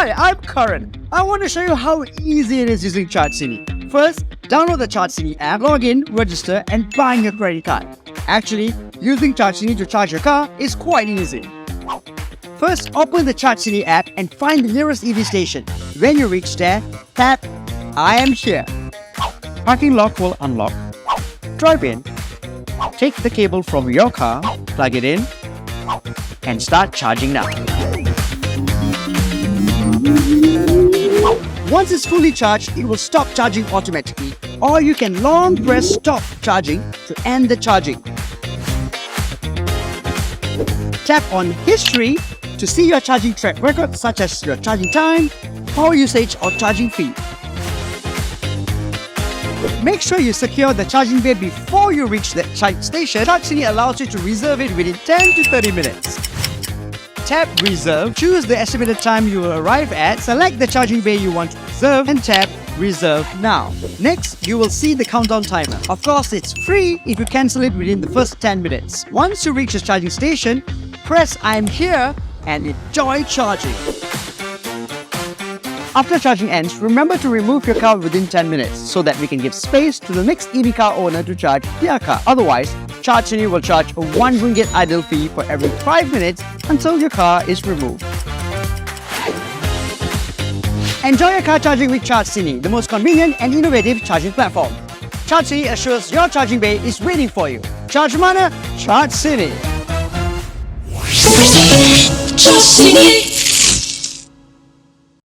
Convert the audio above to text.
Hi, I'm Karan. I want to show you how easy it is using ChargeSini. First, download the ChargeSini app, log in, register, and buying your credit card. Actually, using ChargeSini to charge your car is quite easy. First, open the ChargeSini app and find the nearest EV station. When you reach there, tap I am here. Parking lock will unlock. Drive in. Take the cable from your car, plug it in, and start charging now. Once it's fully charged, it will stop charging automatically, or you can long press stop charging to end the charging. Tap on History to see your charging track record, such as your charging time, power usage, or charging fee. Make sure you secure the charging bay before you reach the charging station. ChargeSini allows you to reserve it within 10 to 30 minutes. Tap Reserve, choose the estimated time you will arrive at, select the charging bay you want to reserve, and tap Reserve Now. Next, you will see the countdown timer. Of course, it's free if you cancel it within the first 10 minutes. Once you reach the charging station, press I'm here and enjoy charging. After charging ends, remember to remove your car within 10 minutes so that we can give space to the next EV car owner to charge their car. Otherwise, ChargeSini will charge a 1 ringgit idle fee for every 5 minutes until your car is removed. Enjoy your car charging with ChargeSini, the most convenient and innovative charging platform. ChargeSini assures your charging bay is waiting for you. Charge mana, ChargeSini. ChargeSini.